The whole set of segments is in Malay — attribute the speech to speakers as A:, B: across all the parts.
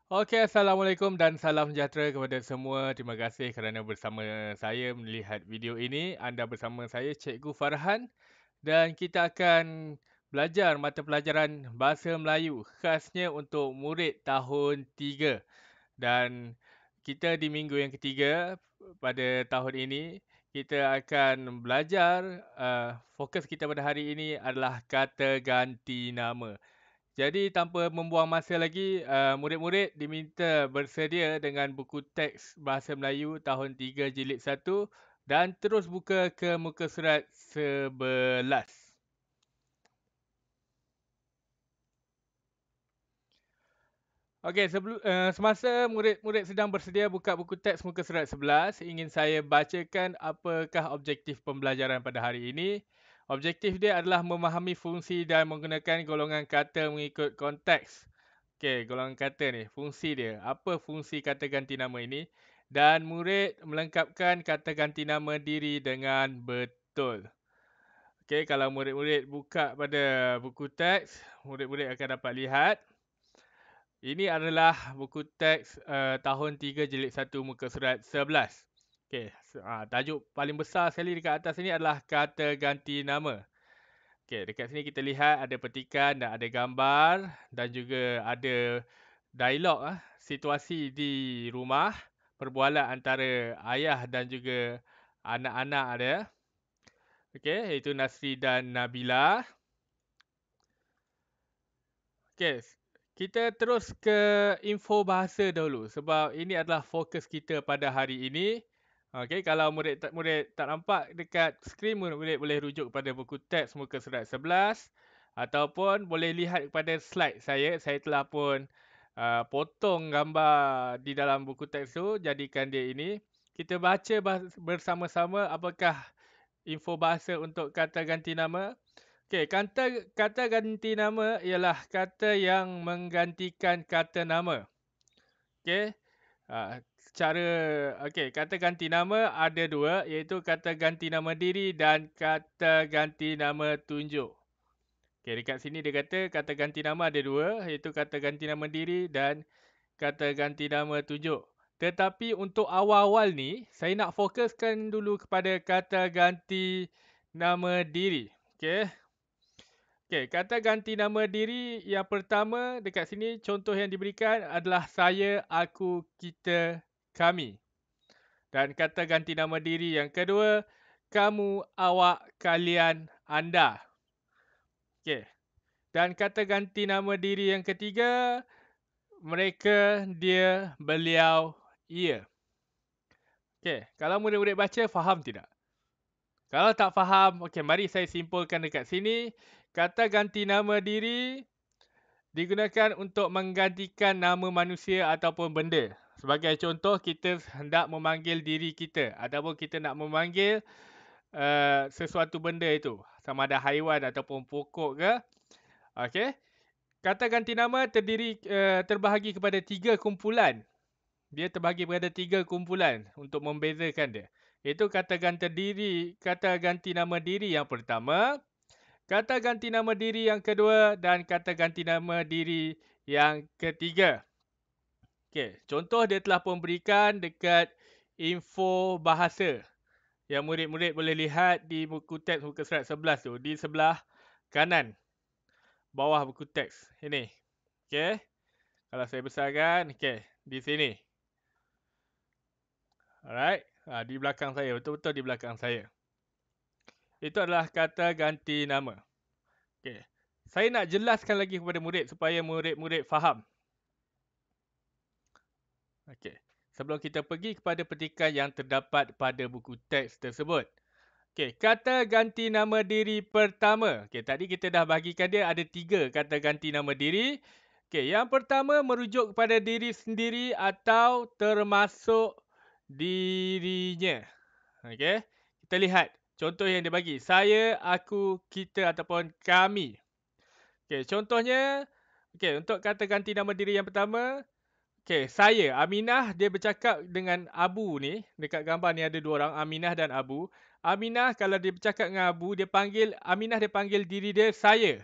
A: Okey, Assalamualaikum dan salam sejahtera kepada semua. Terima kasih kerana bersama saya melihat video ini. Anda bersama saya, Cikgu Farhan, dan kita akan belajar mata pelajaran Bahasa Melayu khasnya untuk murid tahun 3. Dan kita di minggu yang ketiga pada tahun ini, kita akan belajar, fokus kita pada hari ini adalah kata ganti nama. Jadi tanpa membuang masa lagi, murid-murid diminta bersedia dengan buku teks Bahasa Melayu tahun 3 jilid 1 dan terus buka ke muka surat 11. Okey, semasa murid-murid sedang bersedia buka buku teks muka surat 11, ingin saya bacakan apakah objektif pembelajaran pada hari ini. Objektif dia adalah memahami fungsi dan menggunakan golongan kata mengikut konteks. Okey, golongan kata ni, fungsi dia. Apa fungsi kata ganti nama ini? Dan murid melengkapkan kata ganti nama diri dengan betul. Okey, kalau murid-murid buka pada buku teks, murid-murid akan dapat lihat ini adalah buku teks tahun 3 jilid 1 muka surat 11. Okey, tajuk paling besar sekali dekat atas ni adalah kata ganti nama. Okey, dekat sini kita lihat ada petikan dan ada gambar dan juga ada dialog situasi di rumah, perbualan antara ayah dan juga anak-anak dia. Okey, iaitu Nasri dan Nabila. Okey, kita terus ke info bahasa dahulu sebab ini adalah fokus kita pada hari ini. Okey, kalau murid tak nampak dekat skrin, murid boleh rujuk pada buku teks muka surat 11 ataupun boleh lihat kepada slide saya. Saya telah pun potong gambar di dalam buku teks tu, jadikan dia ini. Kita baca bersama-sama apakah info bahasa untuk kata ganti nama. Okey, kata ganti nama ialah kata yang menggantikan kata nama. Okey. Secara kata ganti nama ada dua, iaitu kata ganti nama diri dan kata ganti nama tunjuk. Okey, dekat sini dia kata ganti nama ada dua, iaitu kata ganti nama diri dan kata ganti nama tunjuk. Tetapi untuk awal-awal ni, saya nak fokuskan dulu kepada kata ganti nama diri. Okey. Okey, kata ganti nama diri yang pertama dekat sini contoh yang diberikan adalah saya, aku, kita, kami. Dan kata ganti nama diri yang kedua, kamu, awak, kalian, anda. Okey. Dan kata ganti nama diri yang ketiga, mereka, dia, beliau, ia. Okey, kalau murid-murid baca faham tidak? Kalau tak faham, okey, mari saya simpulkan dekat sini. Kata ganti nama diri digunakan untuk menggantikan nama manusia ataupun benda. Sebagai contoh, kita hendak memanggil diri kita ataupun kita nak memanggil sesuatu benda itu. Sama ada haiwan ataupun pokok ke. Okey. Kata ganti nama terbahagi kepada 3 kumpulan. Dia terbahagi kepada 3 kumpulan untuk membezakan dia. Iaitu kata ganti nama diri yang pertama, kata ganti nama diri yang kedua dan kata ganti nama diri yang ketiga. Okey, contoh dia telah pun berikan dekat info bahasa yang murid-murid boleh lihat di buku teks muka surat 11 tu, di sebelah kanan bawah buku teks ini. Okey. Kalau saya besarkan, okey, di sini. Alright. Di belakang saya, betul-betul di belakang saya. Itu adalah kata ganti nama. Okey. Saya nak jelaskan lagi kepada murid supaya murid-murid faham. Okey. Sebelum kita pergi kepada petikan yang terdapat pada buku teks tersebut. Okey, kata ganti nama diri pertama. Okey, tadi kita dah bagikan dia ada 3 kata ganti nama diri. Okey, yang pertama merujuk kepada diri sendiri atau termasuk dirinya. Okey, kita lihat contoh yang dia bagi. Saya, aku, kita ataupun kami. Okey, contohnya, okey, untuk kata ganti nama diri yang pertama, okey, saya, Aminah, dia bercakap dengan Abu ni. Dekat gambar ni ada 2 orang, Aminah dan Abu. Aminah kalau dia bercakap dengan Abu, Aminah dia panggil diri dia saya,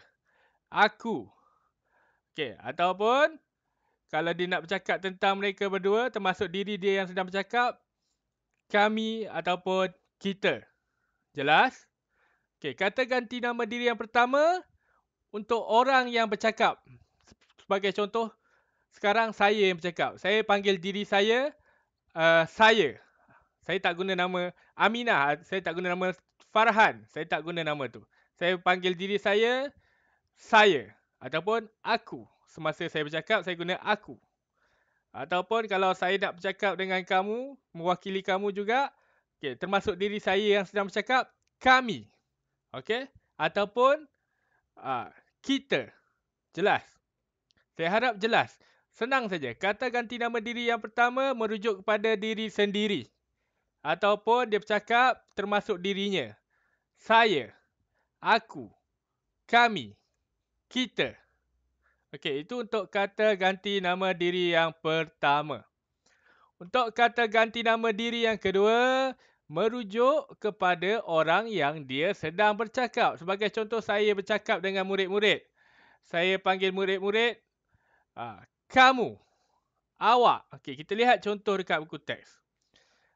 A: aku. Okey, ataupun Kalau dia nak bercakap tentang mereka berdua, termasuk diri dia yang sedang bercakap, kami ataupun kita. Jelas? Okey, kata ganti nama diri yang pertama untuk orang yang bercakap. Sebagai contoh, sekarang saya yang bercakap. Saya panggil diri saya, saya. Saya tak guna nama Aminah. Saya tak guna nama Farhan. Saya tak guna nama tu. Saya panggil diri saya. Ataupun aku. Semasa saya bercakap, saya guna aku. Ataupun kalau saya nak bercakap dengan kamu, mewakili kamu juga, okay, termasuk diri saya yang sedang bercakap, kami. Okay? Ataupun kita. Jelas? Saya harap jelas. Senang saja. Kata ganti nama diri yang pertama merujuk kepada diri sendiri. Ataupun dia bercakap termasuk dirinya. Saya. Aku. Kami. Kita. Okey, itu untuk kata ganti nama diri yang pertama. Untuk kata ganti nama diri yang kedua, merujuk kepada orang yang dia sedang bercakap. Sebagai contoh, saya bercakap dengan murid-murid. Saya panggil murid-murid, kamu, awak. Okey, kita lihat contoh dekat buku teks.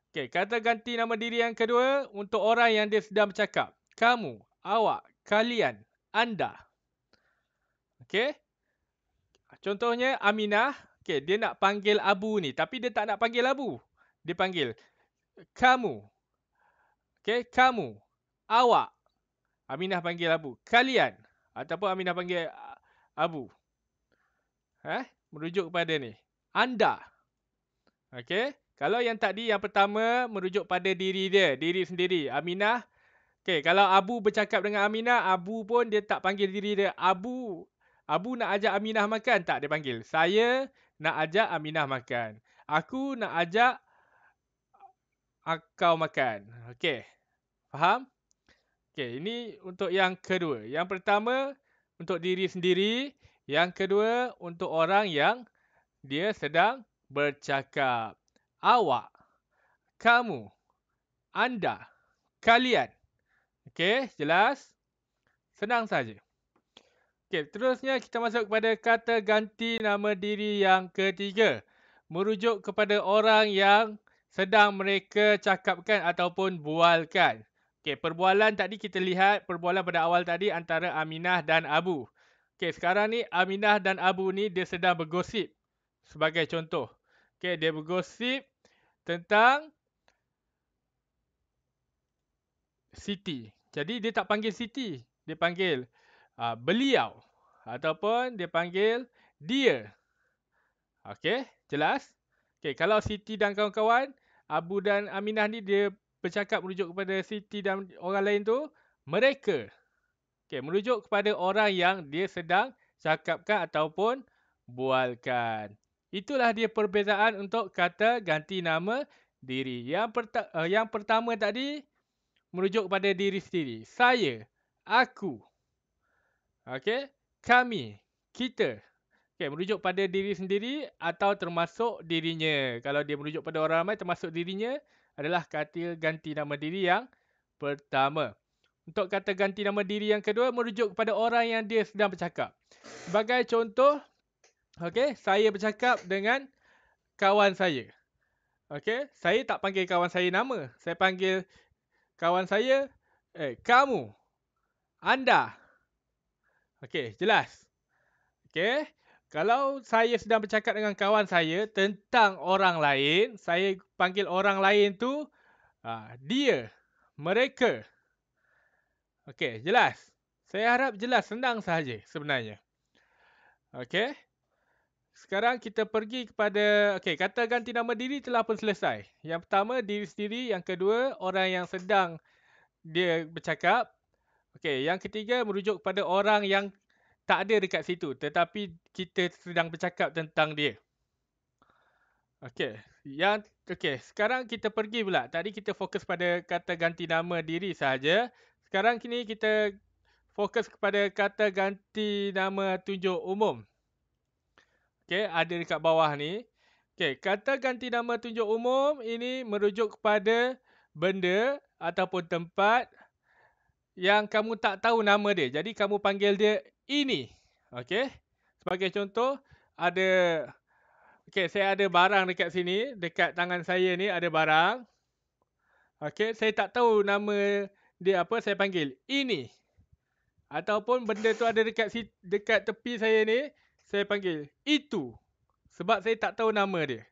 A: Okey, kata ganti nama diri yang kedua untuk orang yang dia sedang bercakap. Kamu, awak, kalian, anda. Okey? Contohnya Aminah, okay, dia nak panggil Abu ni, tapi dia tak nak panggil Abu. Dia panggil kamu. Okay, kamu. Awak. Aminah panggil Abu. Kalian. Ataupun Aminah panggil Abu. Merujuk kepada ni. Anda. Okay. Kalau yang tadi, yang pertama merujuk pada diri dia, diri sendiri. Aminah. Okay, kalau Abu bercakap dengan Aminah, Abu pun dia tak panggil diri dia. Abu nak ajak Aminah makan, tak dia panggil. Saya nak ajak Aminah makan. Aku nak ajak kau makan. Okey. Faham? Okey, ini untuk yang kedua. Yang pertama untuk diri sendiri, yang kedua untuk orang yang dia sedang bercakap. Awak, kamu, anda, kalian. Okey, jelas? Senang saja. Okey, terusnya kita masuk kepada kata ganti nama diri yang ketiga. Merujuk kepada orang yang sedang mereka cakapkan ataupun bualkan. Okey, perbualan tadi kita lihat, perbualan pada awal tadi antara Aminah dan Abu. Okey, sekarang ni Aminah dan Abu ni dia sedang bergosip. Sebagai contoh. Okey, dia bergosip tentang Siti. Jadi dia tak panggil Siti. Dia panggil beliau. Ataupun dia panggil dia. Okey, jelas? Okey, kalau Siti dan kawan-kawan, Abu dan Aminah ni dia bercakap merujuk kepada Siti dan orang lain tu, mereka. Okey, merujuk kepada orang yang dia sedang cakapkan ataupun bualkan. Itulah dia perbezaan untuk kata ganti nama diri. Yang pertama tadi merujuk kepada diri sendiri. Saya, aku. Okey, kami, kita. Okey, merujuk pada diri sendiri atau termasuk dirinya. Kalau dia merujuk pada orang ramai termasuk dirinya adalah kata ganti nama diri yang pertama. Untuk kata ganti nama diri yang kedua merujuk kepada orang yang dia sedang bercakap. Sebagai contoh, okey, saya bercakap dengan kawan saya. Okey, saya tak panggil kawan saya nama. Saya panggil kawan saya, kamu, anda. Okey, jelas? Okey, kalau saya sedang bercakap dengan kawan saya tentang orang lain, saya panggil orang lain tu dia, mereka. Okey, jelas? Saya harap jelas, senang sahaja sebenarnya. Okey. Sekarang kita pergi kepada, okey, kata ganti nama diri telah pun selesai. Yang pertama diri sendiri, yang kedua orang yang sedang dia bercakap. Okey, yang ketiga merujuk kepada orang yang tak ada dekat situ tetapi kita sedang bercakap tentang dia. Okey, sekarang kita pergi pula. Tadi kita fokus pada kata ganti nama diri sahaja. Sekarang kini kita fokus kepada kata ganti nama tunjuk umum. Okey, ada dekat bawah ni. Okey, kata ganti nama tunjuk umum ini merujuk kepada benda ataupun tempat yang kamu tak tahu nama dia. Jadi kamu panggil dia ini. Okey. Sebagai contoh, ada Okey, saya ada barang dekat sini. Dekat tangan saya ni ada barang. Okey, saya tak tahu nama dia apa, saya panggil ini. Ataupun benda tu ada dekat tepi saya ni, saya panggil itu. Sebab saya tak tahu nama dia.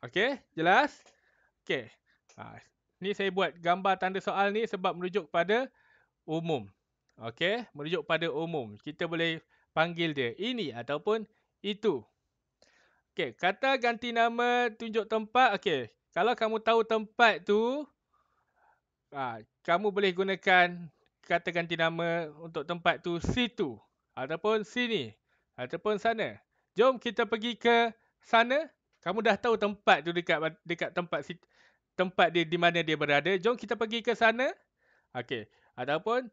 A: Okey, jelas? Okey. Ni saya buat gambar tanda soal ni sebab merujuk pada umum. Okey, merujuk pada umum. Kita boleh panggil dia ini ataupun itu. Okey, kata ganti nama tunjuk tempat. Okey, kalau kamu tahu tempat tu, kamu boleh gunakan kata ganti nama untuk tempat tu situ ataupun sini ataupun sana. Jom kita pergi ke sana. Kamu dah tahu tempat tu dekat tempat dia di mana dia berada. Jom kita pergi ke sana. Okey, ataupun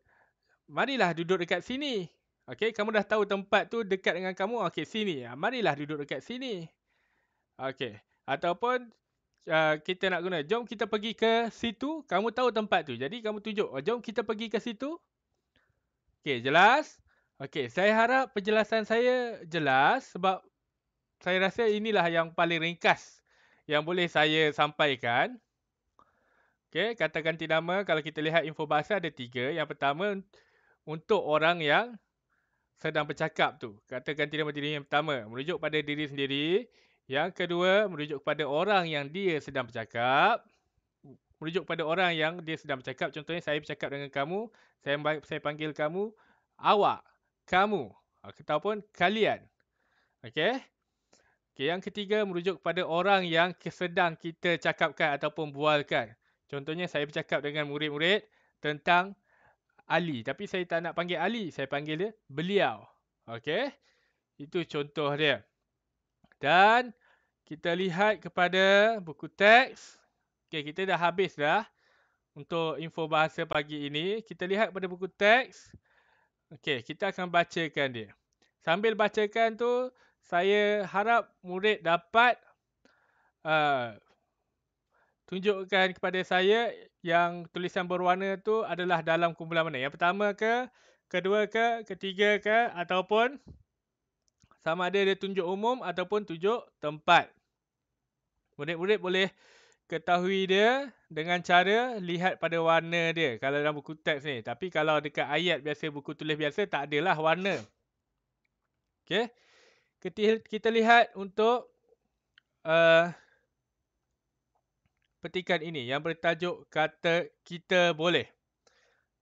A: marilah duduk dekat sini. Okey, kamu dah tahu tempat tu dekat dengan kamu. Okey, sini. Marilah duduk dekat sini. Okey, ataupun kita nak guna, jom kita pergi ke situ. Kamu tahu tempat tu, jadi kamu tunjuk, jom kita pergi ke situ. Okey, jelas? Okey, saya harap penjelasan saya jelas sebab saya rasa inilah yang paling ringkas yang boleh saya sampaikan. Okey, kata ganti nama, kalau kita lihat info bahasa ada 3. Yang pertama, untuk orang yang sedang bercakap tu. Kata ganti nama diri yang pertama, merujuk pada diri sendiri. Yang kedua, merujuk kepada orang yang dia sedang bercakap. Merujuk pada orang yang dia sedang bercakap. Contohnya, saya bercakap dengan kamu. Saya panggil kamu awak, kamu, ataupun kalian. Okey? Okey, yang ketiga, merujuk kepada orang yang sedang kita cakapkan ataupun bualkan. Contohnya, saya bercakap dengan murid-murid tentang Ali. Tapi saya tak nak panggil Ali. Saya panggil dia beliau. Okey? Itu contoh dia. Dan kita lihat kepada buku teks. Okey, kita dah habis dah untuk info bahasa pagi ini. Kita lihat pada buku teks. Okey, kita akan bacakan dia. Sambil bacakan tu, saya harap murid dapat tunjukkan kepada saya yang tulisan berwarna tu adalah dalam kumpulan mana. Yang pertama ke, kedua ke, ketiga ke, ataupun sama ada dia tunjuk umum ataupun tunjuk tempat. Murid-murid boleh ketahui dia dengan cara lihat pada warna dia kalau dalam buku teks ni. Tapi kalau dekat ayat biasa, buku tulis biasa, tak adalah warna. Okey. Kita lihat untuk petikan ini yang bertajuk kata kita boleh.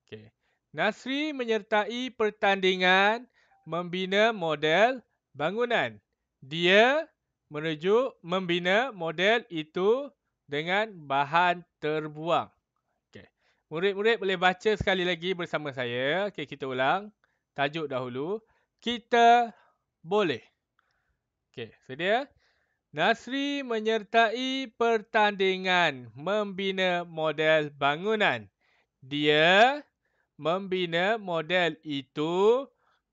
A: Okey. Nasri menyertai pertandingan membina model bangunan. Dia menuju membina model itu dengan bahan terbuang. Okey. Murid-murid boleh baca sekali lagi bersama saya. Okey, kita ulang. Tajuk dahulu. Kita boleh. Okey, sedia? Nasri menyertai pertandingan membina model bangunan. Dia membina model itu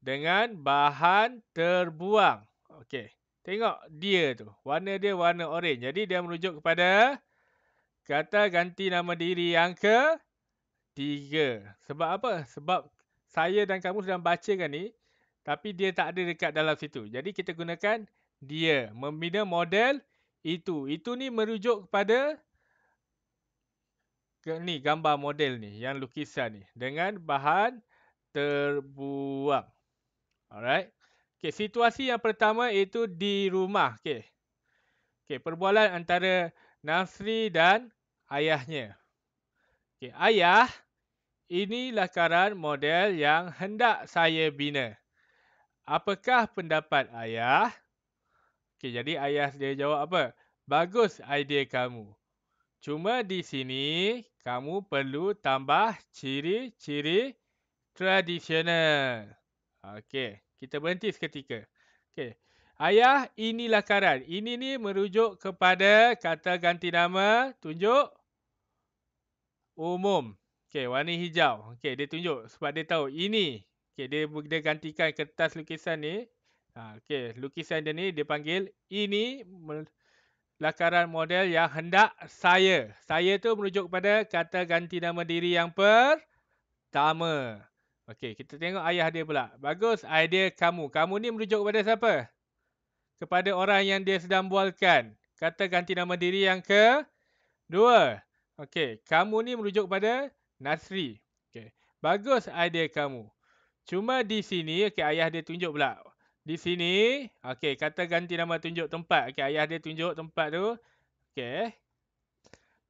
A: dengan bahan terbuang. Okey. Tengok dia tu. Warna dia warna oren. Jadi dia merujuk kepada kata ganti nama diri yang ketiga. Sebab apa? Sebab saya dan kamu sedang bacakan ni, tapi dia tak ada dekat dalam situ. Jadi kita gunakan dia membina model itu. Itu ni merujuk kepada ni gambar model ni, yang lukisan ni dengan bahan terbuang. Alright. Okey, situasi yang pertama iaitu di rumah. Okey. Okey, perbualan antara Nasri dan ayahnya. Okey, ayah, ini lakaran model yang hendak saya bina. Apakah pendapat ayah? Okey, jadi ayah dia jawab apa? Bagus idea kamu. Cuma di sini kamu perlu tambah ciri-ciri tradisional. Okey, kita berhenti seketika. Okey. Ayah, ini lakaran. Ini ni merujuk kepada kata ganti nama, tunjuk umum. Okey, warna hijau. Okey, dia tunjuk sebab dia tahu ini. Okey, dia gantikan kertas lukisan ni. Okey, lukisan dia ni dia panggil ini lakaran model yang hendak saya. Saya tu merujuk kepada kata ganti nama diri yang pertama. Okey, kita tengok ayah dia pula. Bagus idea kamu. Kamu ni merujuk kepada siapa? kepada orang yang dia sedang bualkan. Kata ganti nama diri yang kedua. Okey, kamu ni merujuk pada Nasri. Okey, bagus idea kamu. Cuma di sini, okey, ayah dia tunjuk pula. Di sini, okey, kata ganti nama tunjuk tempat. Okey, ayah dia tunjuk tempat tu. Okey.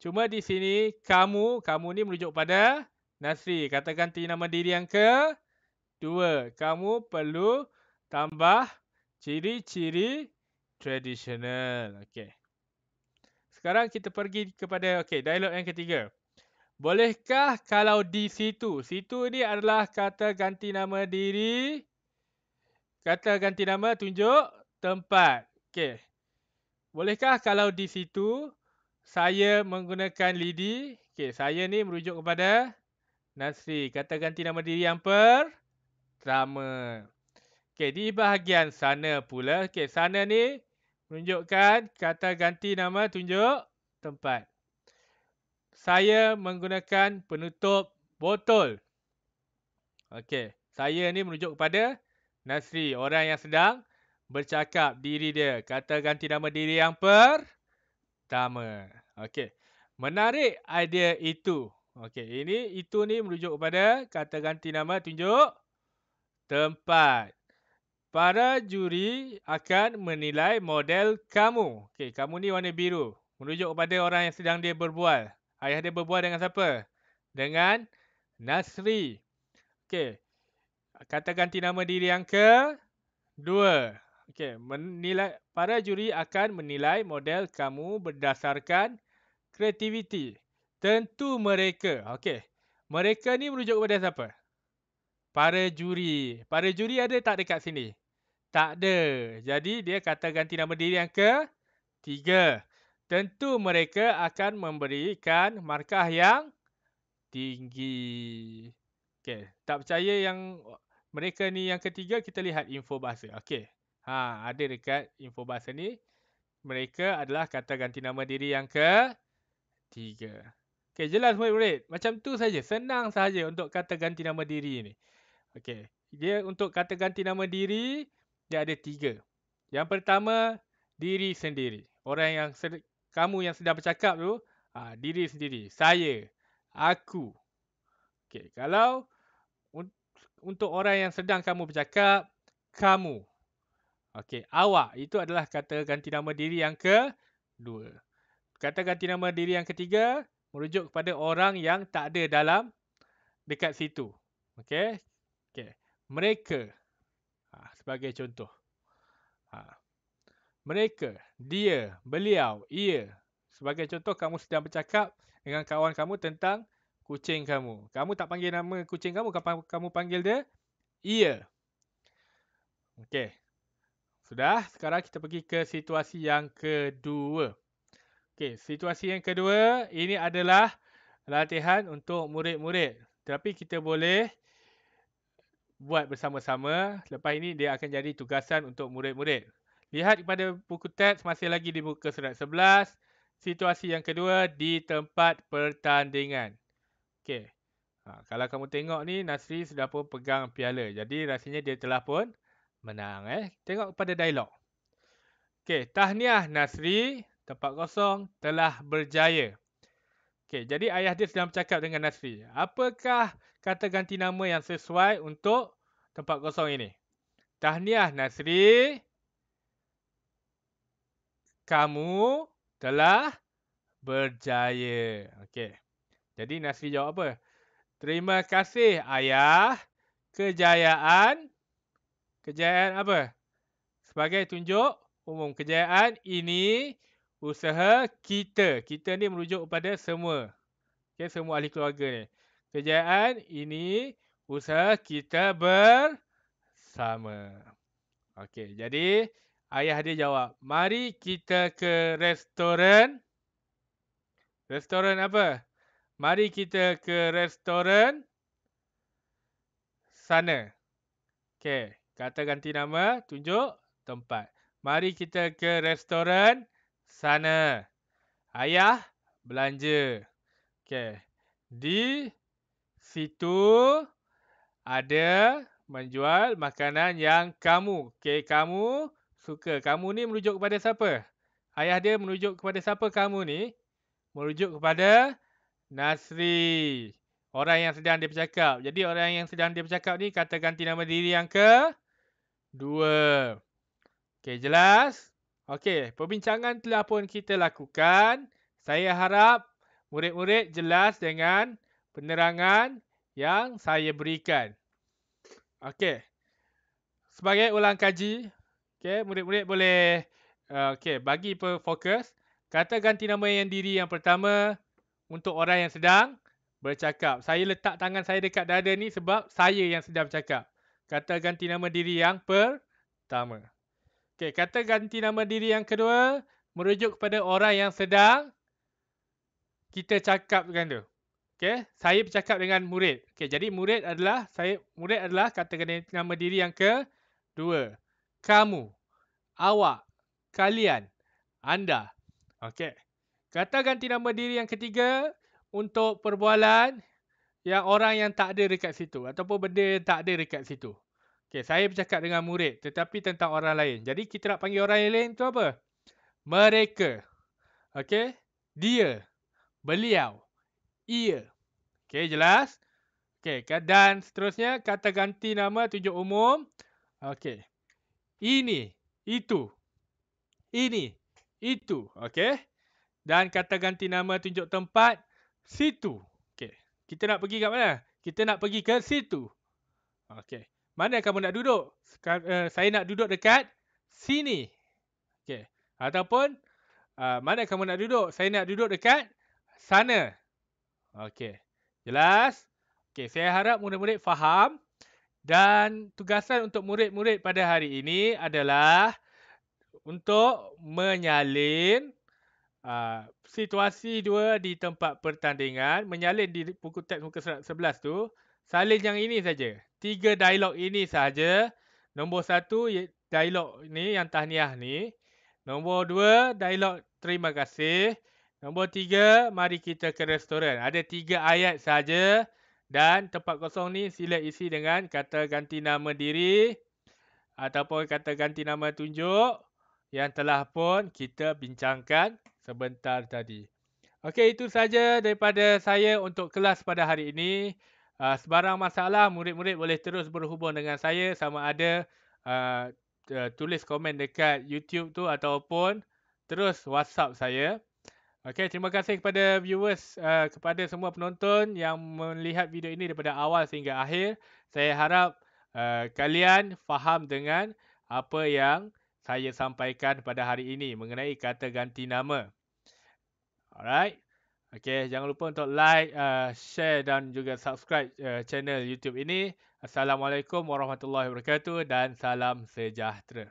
A: Cuma di sini, kamu ni merujuk pada Nasri. Kata ganti nama diri yang kedua. Kamu perlu tambah ciri-ciri tradisional. Okey. Sekarang kita pergi kepada dialog yang ketiga. Bolehkah kalau di situ? Situ ni adalah kata ganti nama diri. Kata ganti nama tunjuk tempat. Okey. Bolehkah kalau di situ saya menggunakan lidi? Okey, saya ni merujuk kepada Nasri. Kata ganti nama diri yang pertama. Okey, di bahagian sana pula. Okey, sana ni menunjukkan kata ganti nama tunjuk tempat. Saya menggunakan penutup botol. Okey, saya ni merujuk kepada Nasri, orang yang sedang bercakap diri dia. Kata ganti nama diri yang pertama. Okey, menarik idea itu. Okey, itu ni merujuk kepada kata ganti nama tunjuk tempat. Para juri akan menilai model kamu. Okey, kamu ni warna biru. Merujuk kepada orang yang sedang dia berbual. Ayah dia berbual dengan siapa? Dengan Nasri. Okey. Kata ganti nama diri yang kedua. Okey, para juri akan menilai model kamu berdasarkan kreativiti. Tentu mereka. Okey. Mereka ni merujuk kepada siapa? Para juri. Para juri ada tak dekat sini? Tak ada. Jadi dia kata ganti nama diri yang ketiga. Tentu mereka akan memberikan markah yang tinggi. Okey, tak percaya yang mereka ni yang ketiga, kita lihat info bahasa. Okey. Ada dekat info bahasa ni. Mereka adalah kata ganti nama diri yang ketiga. Okey, jelas murid-murid. Macam tu saja, senang saja untuk kata ganti nama diri ni. Okey. Dia untuk kata ganti nama diri, dia ada 3. Yang pertama, diri sendiri. Orang yang kamu yang sedang bercakap tu, diri sendiri. Saya, aku. Okey, kalau untuk orang yang sedang kamu bercakap, kamu. Okey, awak. Itu adalah kata ganti nama diri yang kedua. Kata ganti nama diri yang ketiga, merujuk kepada orang yang tak ada dalam dekat situ. Okey. Okey. Mereka. Sebagai contoh. Mereka, dia, beliau, ia. Sebagai contoh, kamu sedang bercakap dengan kawan kamu tentang kucing kamu. Kamu tak panggil nama kucing kamu, kamu panggil dia ia. Okey. Sudah, sekarang kita pergi ke situasi yang kedua. Okey, situasi yang kedua, ini adalah latihan untuk murid-murid. Tapi kita boleh buat bersama-sama. Lepas ini dia akan jadi tugasan untuk murid-murid. Lihat kepada buku teks, masih lagi di muka surat 11. Situasi yang kedua, di tempat pertandingan. Okey. Kalau kamu tengok ni, Nasri sudah pun pegang piala. Jadi rasanya dia telah pun menang. Tengok kepada dialog. Okey, tahniah Nasri, tempat kosong telah berjaya. Okey, jadi ayah dia sedang bercakap dengan Nasri. Apakah kata ganti nama yang sesuai untuk tempat kosong ini? Tahniah Nasri, kamu telah berjaya. Okey. Jadi Nasri jawab apa? Terima kasih ayah. Kejayaan apa? Sebagai tunjuk umum. Kejayaan ini usaha kita. Kita ni merujuk kepada semua. Okey, semua ahli keluarga ni. Kejayaan ini usaha kita bersama. Okey, jadi ayah dia jawab, mari kita ke restoran. Restoran apa? Mari kita ke restoran sana. Okey, kata ganti nama, tunjuk tempat. Mari kita ke restoran sana. Ayah belanja. Okey, di situ ada menjual makanan yang kamu suka. Kamu ni merujuk kepada siapa? Ayah dia merujuk kepada siapa kamu ni? Merujuk kepada Nasri. Orang yang sedang dia bercakap. Jadi orang yang sedang dia bercakap ni kata ganti nama diri yang kedua. Okey, jelas? Okey, perbincangan telah pun kita lakukan. Saya harap murid-murid jelas dengan penerangan yang saya berikan. Okey. Sebagai ulang kaji, okey, murid-murid boleh bagi fokus. Kata ganti nama yang diri yang pertama untuk orang yang sedang bercakap. Saya letak tangan saya dekat dada ni sebab saya yang sedang bercakap. Kata ganti nama diri yang pertama. Okey, kata ganti nama diri yang kedua merujuk kepada orang yang sedang kita cakapkan tu. Okey, saya bercakap dengan murid. Okey, jadi murid adalah kata ganti nama diri yang kedua. Kamu, awak, kalian, anda. Okey. Kata ganti nama diri yang ketiga untuk perbualan yang orang yang tak ada dekat situ ataupun benda yang tak ada dekat situ. Okey, saya bercakap dengan murid tetapi tentang orang lain. Jadi kita nak panggil orang yang lain tu apa? Mereka. Okey? Dia, beliau, ia. Okey, jelas? Okey, dan seterusnya kata ganti nama tunjuk umum. Okey. Ini, itu. Ini, itu. Okey? Dan kata ganti nama tunjuk tempat, situ. Okey. Kita nak pergi kat mana? Kita nak pergi ke situ. Okey. Mana kamu nak duduk? Saya nak duduk dekat sini. Okey. Ataupun mana kamu nak duduk? Saya nak duduk dekat sana. Okey. Jelas? Okey, saya harap murid-murid faham. Dan tugasan untuk murid-murid pada hari ini adalah untuk menyalin situasi dua di tempat pertandingan. Menyalin di buku teks muka surat 11 tu. Salin yang ini saja. 3 dialog ini saja. Nombor 1 dialog ni yang tahniah ni. Nombor 2 dialog terima kasih. Nombor 3 mari kita ke restoran. Ada 3 ayat saja. Dan tempat kosong ni sila isi dengan kata ganti nama diri ataupun kata ganti nama tunjuk yang telah pun kita bincangkan sebentar tadi. Okey, itu saja daripada saya untuk kelas pada hari ini. Sebarang masalah, murid-murid boleh terus berhubung dengan saya sama ada tulis komen dekat YouTube tu ataupun terus WhatsApp saya. Okey, terima kasih kepada viewers, kepada semua penonton yang melihat video ini daripada awal sehingga akhir. Saya harap kalian faham dengan apa yang saya sampaikan pada hari ini mengenai kata ganti nama. Alright. Okey, jangan lupa untuk like, share dan juga subscribe channel YouTube ini. Assalamualaikum warahmatullahi wabarakatuh dan salam sejahtera.